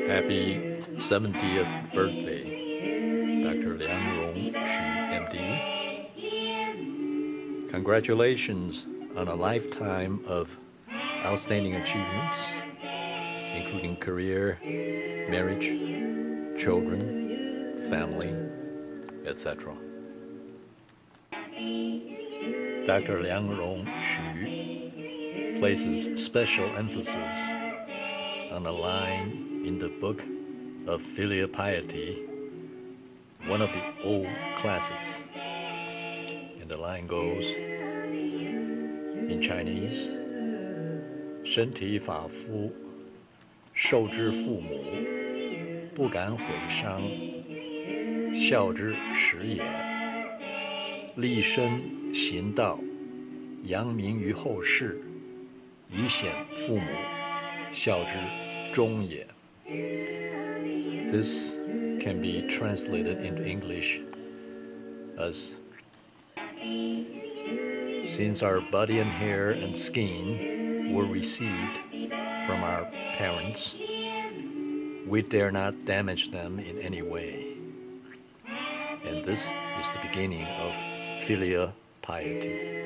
Happy 70th birthday, Dr. Liang-Rong Hsu, MD. Congratulations on a lifetime of outstanding achievements, including career, marriage, children, family, etc. Dr. Liang-Rong Hsu places special emphasis on a line in the book of filial piety, one of the old classics. And the line goes in Chinese, 身体发肤，受之父母，不敢毁伤，孝之始也。立身行道，扬名于后世，以显父母，孝之终也. This can be translated into English as, since our body and hair and skin were received from our parents, we dare not damage them in any way. And this is the beginning of filial piety.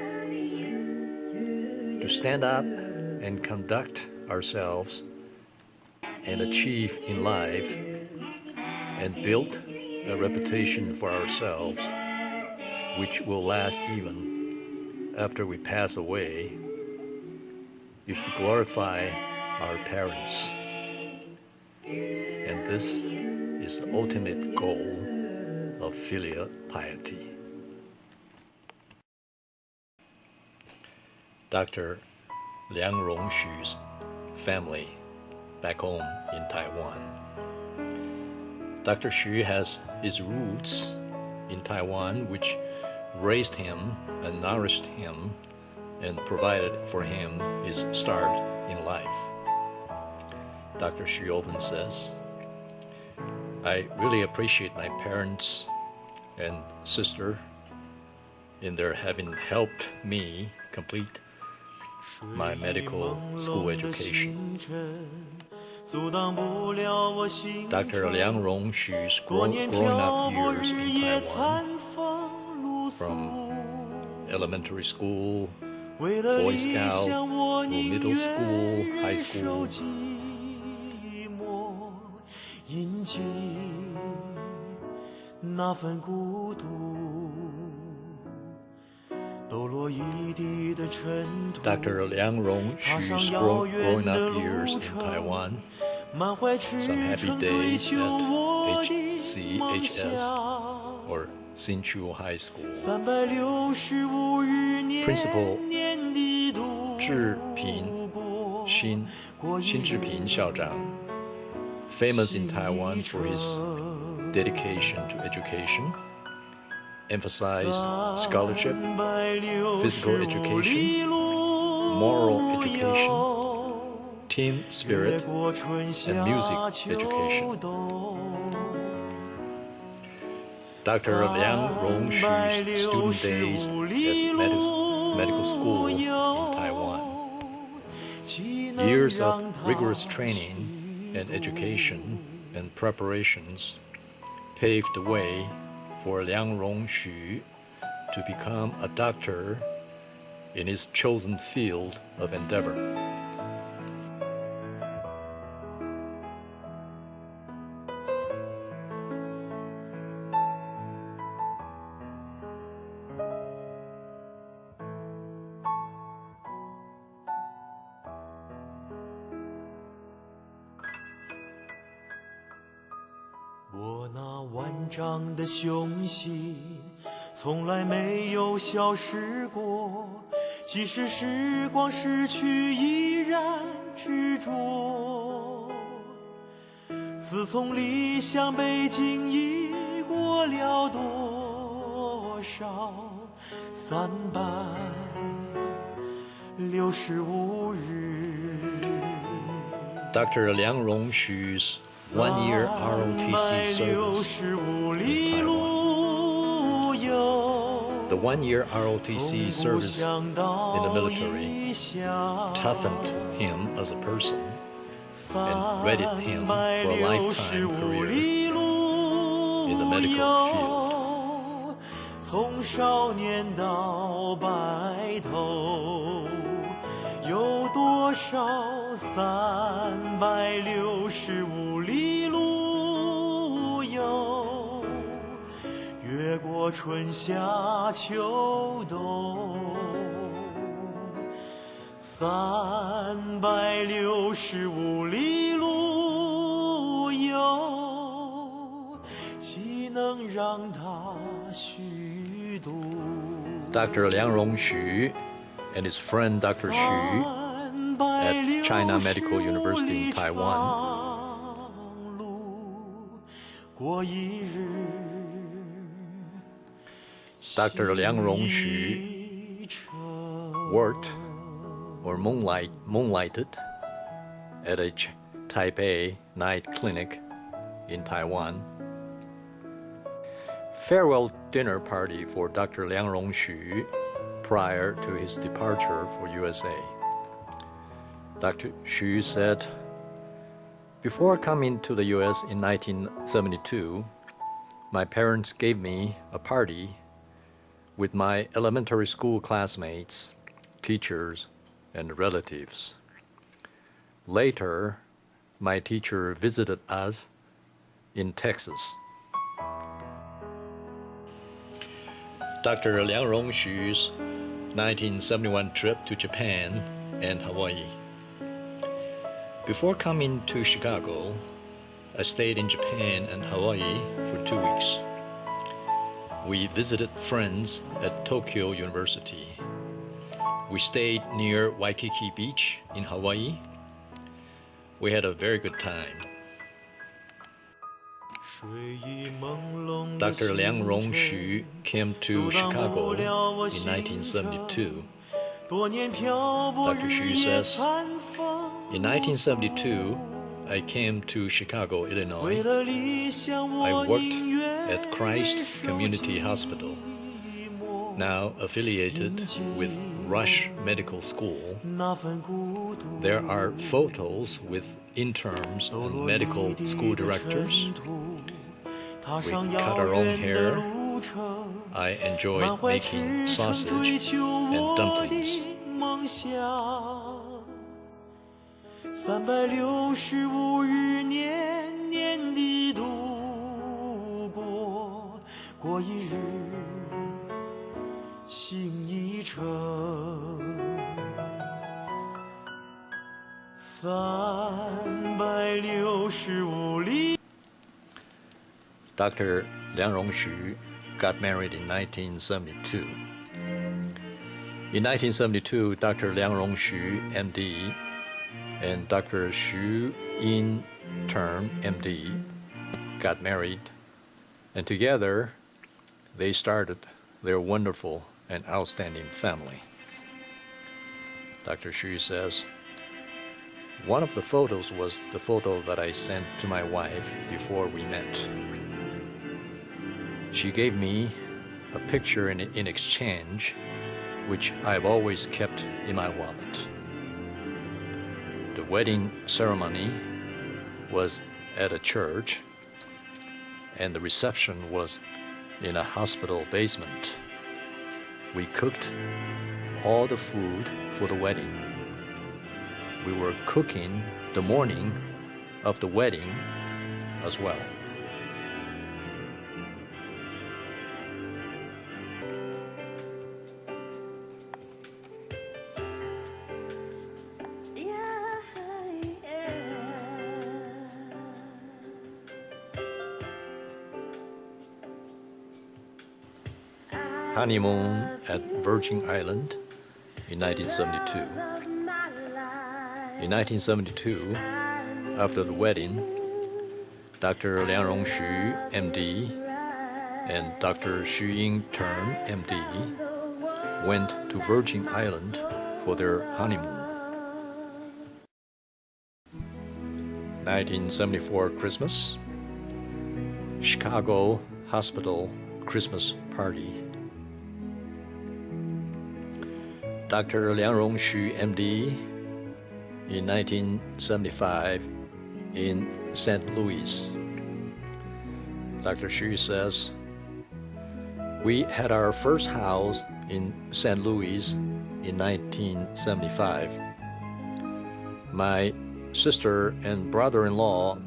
To stand up and conduct ourselves and achieve in life and build a reputation for ourselves which will last even after we pass away is to glorify our parents. And this is the ultimate goal of filial piety. Dr. Liang-Rong Hsu's family back home in Taiwan. Dr. Hsu has his roots in Taiwan, which raised him and nourished him and provided for him his start in life. Dr. Hsu often says, I really appreciate my parents and sister in their having helped me complete my medical school education. Dr. Liang-Rong Hsu's grown-up years in Taiwan, from elementary school, Boy Scout, through middle school, high school, Dr. Liang-Rong Hsu's growing-up years in Taiwan, some happy days at HCHS or Hsinchu High School. Principal 辛志平校长, famous in Taiwan for his dedication to education, emphasized scholarship, physical education, moral education, team spirit, and music education. Dr. Liang-Rong Hsu's student days at medical school in Taiwan. Years of rigorous training and education and preparations paved the way for Liang-Rong Hsu to become a doctor in his chosen field of endeavor.我那万丈的雄心从来没有消失过，即使时光逝去依然执着。自从离乡背井已过了多少365日。Dr. Liang-Rong Hsu's one-year ROTC service in Taiwan. The one-year ROTC service in the military toughened him as a person and readied him for a lifetime career in the medical field. 从少年到白头，有多少365里路游？越过春夏秋冬，365里路游，岂能让他虚度？Dr. Liang-Rong Hsu and his friend Dr. Hsu at China Medical University in Taiwan Dr. Liang-Rong Hsu worked or moonlighted at a Taipei night clinic in Taiwan. Farewell dinner party for Dr. Liang-Rong Hsu prior to his departure for USA. Dr. Hsu said, "Before coming to the US in 1972, my parents gave me a party with my elementary school classmates, teachers, and relatives. Later, my teacher visited us in Texas." Dr. Liang-Rong Hsu's 1971 trip to Japan and Hawaii. Before coming to Chicago, I stayed in Japan and Hawaii for 2 weeks. We visited friends at Tokyo University. We stayed near Waikiki Beach in Hawaii. We had a very good time. Dr. Liang-Rong Hsu came to Chicago in 1972. Dr. Hsu says, "In 1972, I came to Chicago, Illinois. I worked at Christ Community Hospital, now affiliated with Rush Medical School. There are photos with interns and medical school directors. We cut our own hair. I enjoyed making sausage and dumplings." 365日年年地度过，过一日心一程，365里。Dr. Liang-Rong Hsu got married in 1972. In 1972, Dr. Liang-Rong Hsu, MD, and Dr. Xu Yin-Term, MD, got married, and together they started their wonderful and outstanding family. Dr. Xu says, "One of the photos was the photo that I sent to my wife before we met. She gave me a picture in exchange, which I've always kept in my wallet. The wedding ceremony was at a church, and the reception was in a hospital basement. We cooked all the food for the wedding. We were cooking the morning of the wedding as well." Honeymoon at Virgin Island in 1972. In 1972, after the wedding, Dr. Liang-Rong Hsu, MD, and Dr. Xu Yin-Term, MD, went to Virgin Island for their honeymoon. 1974 Christmas, Chicago Hospital Christmas party. Dr. Liang-Rong Hsu, MD, in 1975 in St. Louis. Dr. Hsu says, "We had our first house in St. Louis in 1975. My sister and brother-in-law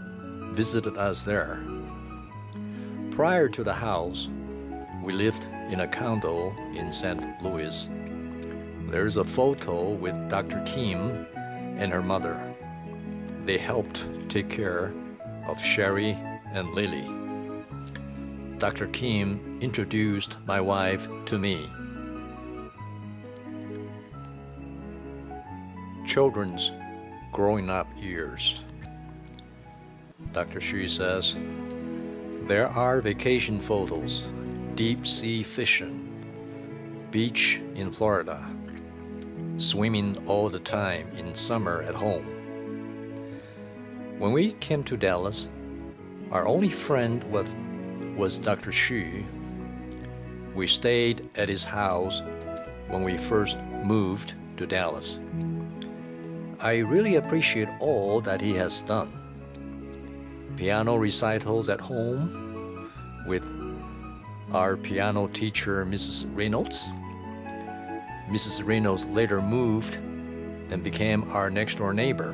visited us there. Prior to the house, we lived in a condo in St. Louis. There's a photo with Dr. Kim and her mother. They helped take care of Sherry and Lily. Dr. Kim introduced my wife to me." Children's growing up years. Dr. Hsu says, "There are vacation photos, deep sea fishing, beach in Florida, swimming all the time in summer at home. When we came to Dallas, our only friend was Dr. Hsu. We stayed at his house when we first moved to Dallas. I really appreciate all that he has done. Piano recitals at home with our piano teacher, Mrs. Reynolds. Mrs. Reynolds later moved and became our next-door neighbor.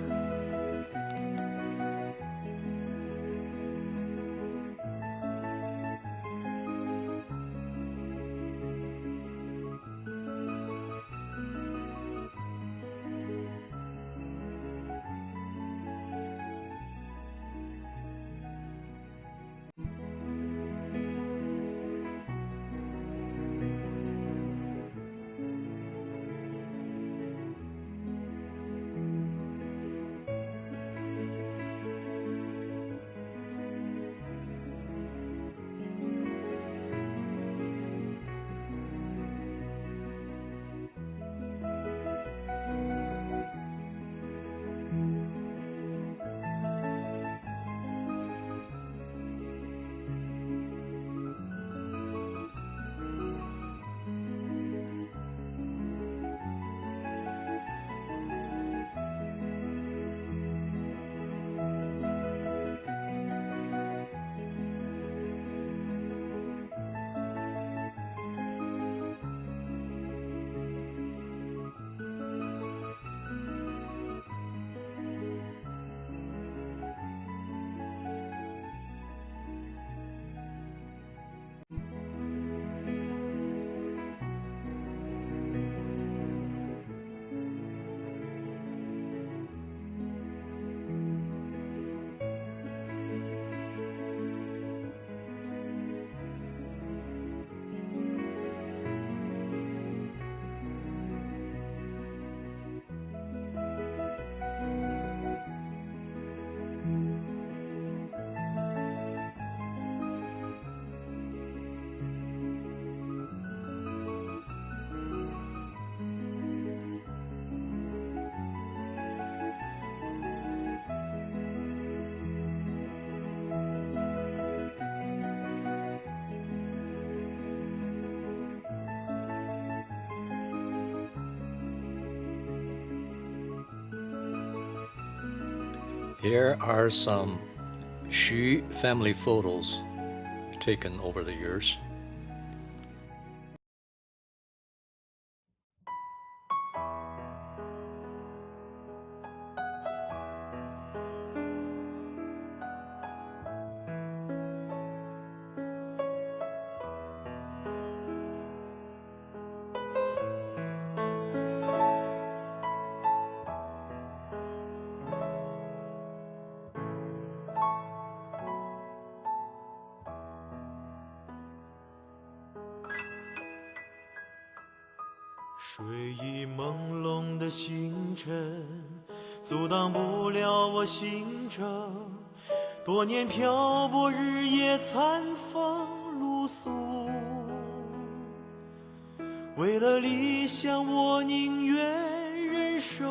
Here are some Hsu family photos taken over the years.水意朦胧的星辰，阻挡不了我行程。多年漂泊，日夜餐风露宿。为了理想，我宁愿忍受。